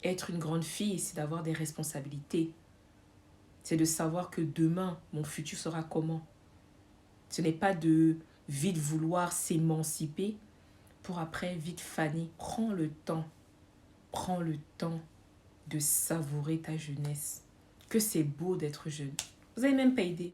Être une grande fille, c'est d'avoir des responsabilités. C'est de savoir que demain, mon futur sera comment. Ce n'est pas de vite vouloir s'émanciper pour après vite faner. Prends le temps de savourer ta jeunesse. Que c'est beau d'être jeune. Vous n'avez même pas idée.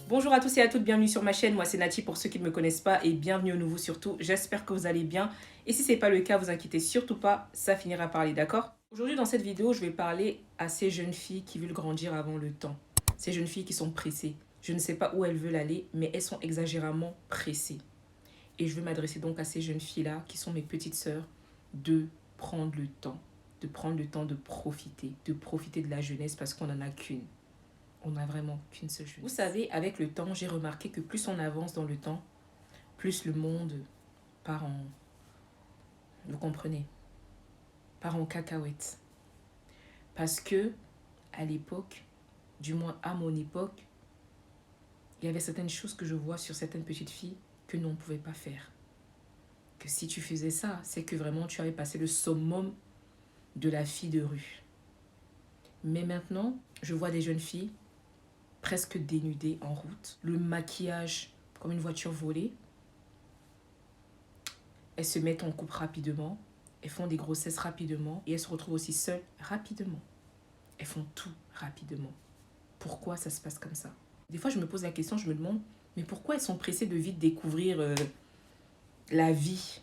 Bonjour à tous et à toutes, bienvenue sur ma chaîne. Moi c'est Nati pour ceux qui ne me connaissent pas et bienvenue au nouveau surtout. J'espère que vous allez bien et si ce n'est pas le cas, vous inquiétez surtout pas, ça finira par aller, d'accord? Aujourd'hui dans cette vidéo, je vais parler à ces jeunes filles qui veulent grandir avant le temps. Ces jeunes filles qui sont pressées. Je ne sais pas où elles veulent aller, mais elles sont exagérément pressées. Et je vais m'adresser donc à ces jeunes filles-là qui sont mes petites sœurs de prendre le temps. De prendre le temps de profiter de la jeunesse parce qu'on n'en a qu'une. On n'a vraiment qu'une seule jeunesse. Vous savez, avec le temps, j'ai remarqué que plus on avance dans le temps, plus le monde part en... Vous comprenez? Part en cacahuète. Parce que, à l'époque, du moins à mon époque, il y avait certaines choses que je vois sur certaines petites filles que nous, on ne pouvait pas faire. Que si tu faisais ça, c'est que vraiment tu avais passé le summum de la fille de rue. Mais maintenant, je vois des jeunes filles presque dénudées en route, le maquillage comme une voiture volée. Elles se mettent en couple rapidement, elles font des grossesses rapidement et elles se retrouvent aussi seules rapidement. Elles font tout rapidement. Pourquoi ça se passe comme ça? Des fois, je me pose la question, je me demande, mais pourquoi elles sont pressées de vite découvrir la vie?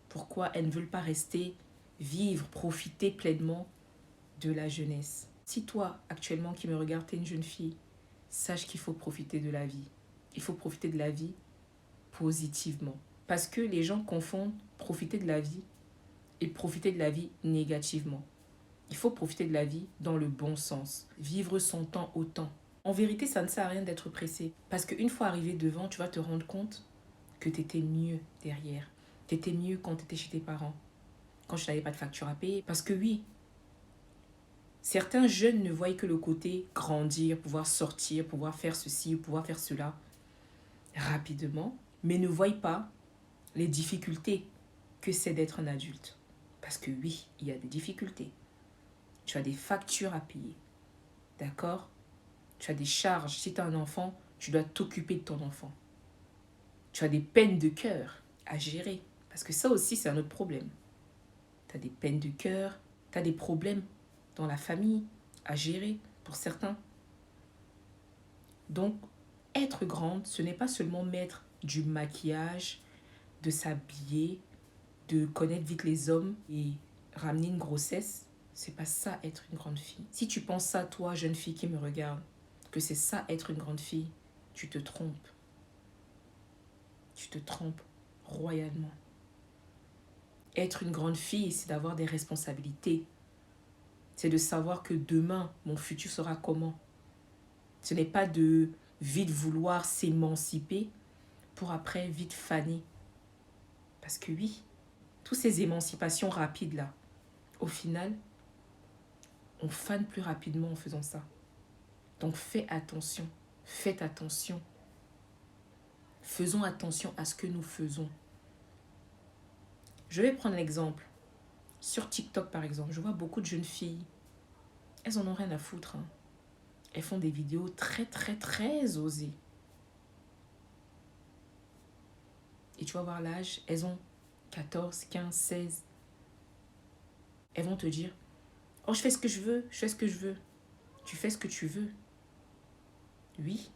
Pourquoi elles ne veulent pas rester, vivre, profiter pleinement de la jeunesse? Si toi, actuellement, qui me regardes, t'es une jeune fille, sache qu'il faut profiter de la vie. Il faut profiter de la vie positivement. Parce que les gens confondent profiter de la vie et profiter de la vie négativement. Il faut profiter de la vie dans le bon sens. Vivre son temps au temps. En vérité, ça ne sert à rien d'être pressé. Parce qu'une fois arrivé devant, tu vas te rendre compte que tu étais mieux derrière. Tu étais mieux quand tu étais chez tes parents. Quand tu n'avais pas de facture à payer. Parce que oui, certains jeunes ne voient que le côté grandir, pouvoir sortir, pouvoir faire ceci, pouvoir faire cela rapidement, mais ne voient pas les difficultés que c'est d'être un adulte. Parce que oui, il y a des difficultés. Tu as des factures à payer. D'accord? Tu as des charges. Si tu as un enfant, tu dois t'occuper de ton enfant. Tu as des peines de cœur à gérer. Parce que ça aussi, c'est un autre problème. Tu as des peines de cœur, tu as des problèmes dans la famille à gérer pour certains. Donc, être grande, ce n'est pas seulement mettre du maquillage, de s'habiller, de connaître vite les hommes et ramener une grossesse. C'est pas ça être une grande fille. Si tu penses ça, toi, jeune fille qui me regarde, que c'est ça être une grande fille, tu te trompes. Tu te trompes royalement. Être une grande fille, c'est d'avoir des responsabilités. C'est de savoir que demain, mon futur sera comment. Ce n'est pas de vite vouloir s'émanciper pour après vite faner. Parce que oui, toutes ces émancipations rapides là, au final, on fane plus rapidement en faisant ça. Donc fais attention, faites attention. Faisons attention à ce que nous faisons. Je vais prendre l'exemple. Sur TikTok par exemple, je vois beaucoup de jeunes filles. Elles en ont rien à foutre. Hein. Elles font des vidéos très osées. Et tu vas voir l'âge, elles ont 14, 15, 16. Elles vont te dire, oh je fais ce que je veux, je fais ce que je veux. Tu fais ce que tu veux. Oui,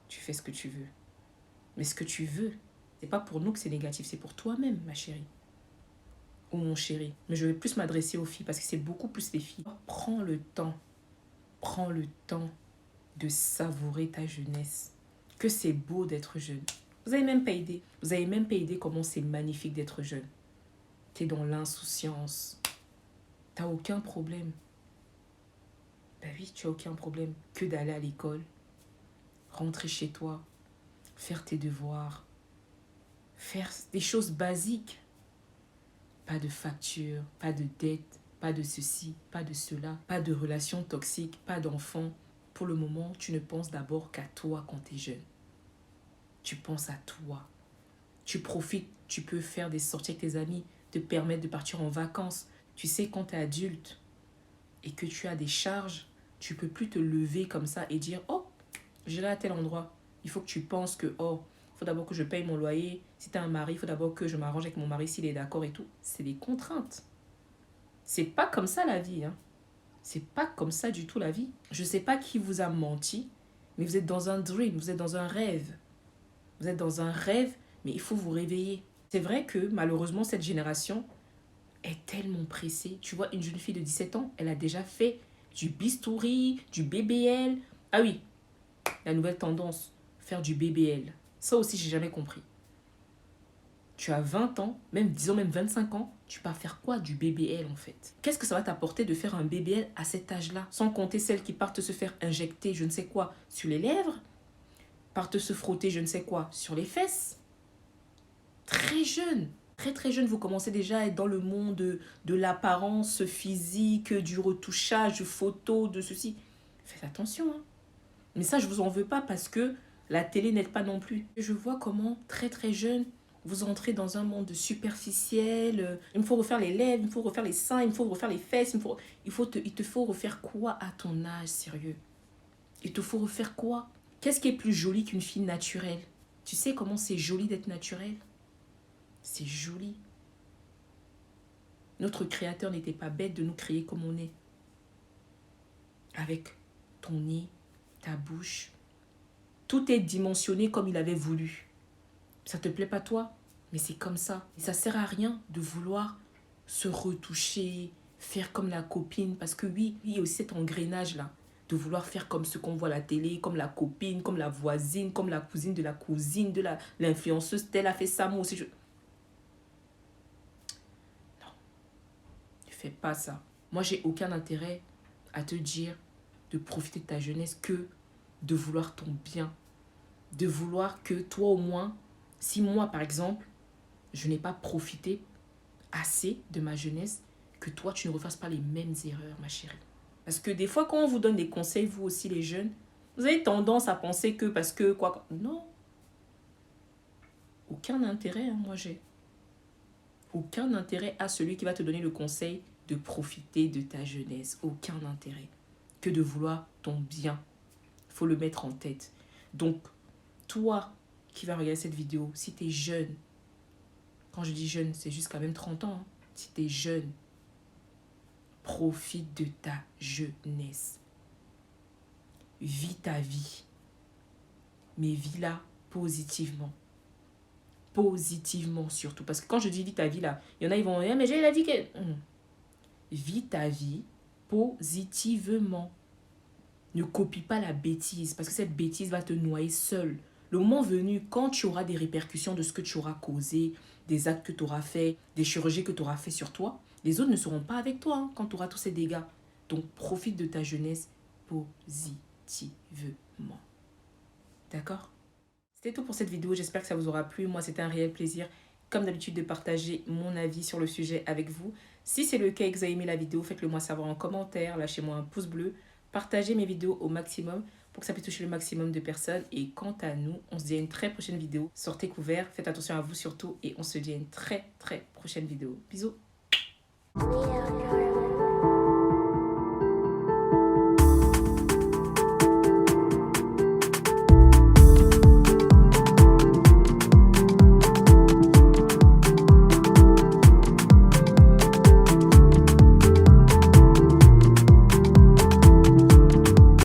tu fais ce que tu veux. Mais ce que tu veux, c'est pas pour nous que c'est négatif, c'est pour toi-même, ma chérie. Ou mon chéri. Mais je vais plus m'adresser aux filles parce que c'est beaucoup plus les filles. Prends le temps de savourer ta jeunesse. Que c'est beau d'être jeune. Vous n'avez même pas idée. Vous n'avez même pas idée comment c'est magnifique d'être jeune. Tu es dans l'insouciance. Tu n'as aucun problème. Ben oui, tu n'as aucun problème que d'aller à l'école, rentrer chez toi, faire tes devoirs, faire des choses basiques. Pas de facture, pas de dette, pas de ceci, pas de cela, pas de relations toxiques, pas d'enfants, pour le moment, tu ne penses d'abord qu'à toi quand tu es jeune. Tu penses à toi. Tu profites, tu peux faire des sorties avec tes amis, te permettre de partir en vacances. Tu sais, quand tu es adulte et que tu as des charges, tu peux plus te lever comme ça et dire « Oh, j'irai à tel endroit. » Il faut que tu penses que « Oh, il faut d'abord que je paye mon loyer. Si tu as un mari, il faut d'abord que je m'arrange avec mon mari s'il est d'accord et tout. » C'est des contraintes. C'est pas comme ça la vie, hein. C'est pas comme ça du tout la vie. Je sais pas qui vous a menti, mais vous êtes dans un dream, vous êtes dans un rêve. Vous êtes dans un rêve, mais il faut vous réveiller. C'est vrai que malheureusement, cette génération est tellement pressée. Tu vois, une jeune fille de 17 ans, elle a déjà fait du bistouri, du BBL. Ah oui, la nouvelle tendance, faire du BBL. Ça aussi, j'ai jamais compris. Tu as 20 ans, même disons même 25 ans, tu vas faire quoi du BBL en fait? Qu'est-ce que ça va t'apporter de faire un BBL à cet âge-là? Sans compter celles qui partent se faire injecter je ne sais quoi sur les lèvres, partent se frotter je ne sais quoi sur les fesses. Très jeune, très très jeune, vous commencez déjà à être dans le monde de l'apparence physique, du retouchage, de photos, de ceci. Faites attention, hein. Mais ça, je vous en veux pas parce que la télé n'aide pas non plus. Je vois comment très très jeune, vous entrez dans un monde superficiel. Il me faut refaire les lèvres, il me faut refaire les seins, il me faut refaire les fesses. Il te faut refaire quoi à ton âge, sérieux? Il te faut refaire quoi? Qu'est-ce qui est plus joli qu'une fille naturelle? Tu sais comment c'est joli d'être naturel? C'est joli. Notre créateur n'était pas bête de nous créer comme on est. Avec ton nez, ta bouche. Tout est dimensionné comme il avait voulu. Ça te plaît pas toi? Mais c'est comme ça. Et ça sert à rien de vouloir se retoucher, faire comme la copine. Parce que oui, il y a aussi cet engrenage-là. De vouloir faire comme ce qu'on voit à la télé, comme la copine, comme la voisine, comme la cousine, de l'influenceuse. Telle a fait ça, moi aussi. Non, ne fais pas ça. Moi, j'ai aucun intérêt à te dire de profiter de ta jeunesse que de vouloir ton bien. De vouloir que toi au moins, si moi par exemple, je n'ai pas profité assez de ma jeunesse, que toi tu ne refasses pas les mêmes erreurs, ma chérie. Parce que des fois quand on vous donne des conseils, vous aussi les jeunes, vous avez tendance à penser que parce que quoi... Non. Aucun intérêt, hein, moi j'ai. Aucun intérêt à celui qui va te donner le conseil de profiter de ta jeunesse. Aucun intérêt. Que de vouloir ton bien. Il faut le mettre en tête. Donc, toi qui vas regarder cette vidéo, si tu es jeune, quand je dis jeune, c'est jusqu'à même 30 ans, hein. Si tu es jeune, profite de ta jeunesse. Vis ta vie. Mais vis-la positivement. Positivement surtout. Parce que quand je dis vis ta vie là, il y en a, ils vont dire, mais j'ai la vie que... Vis ta vie positivement. Ne copie pas la bêtise, parce que cette bêtise va te noyer seul. Le moment venu, quand tu auras des répercussions de ce que tu auras causé, des actes que tu auras fait, des chirurgies que tu auras fait sur toi, les autres ne seront pas avec toi, hein, quand tu auras tous ces dégâts. Donc, profite de ta jeunesse positivement. D'accord? C'était tout pour cette vidéo. J'espère que ça vous aura plu. Moi, c'était un réel plaisir, comme d'habitude, de partager mon avis sur le sujet avec vous. Si c'est le cas et que vous avez aimé la vidéo, faites-le moi savoir en commentaire. Lâchez-moi un pouce bleu. Partagez mes vidéos au maximum pour que ça puisse toucher le maximum de personnes. Et quant à nous, on se dit à une très prochaine vidéo. Sortez couverts, faites attention à vous surtout. Et on se dit à une très très prochaine vidéo. Bisous.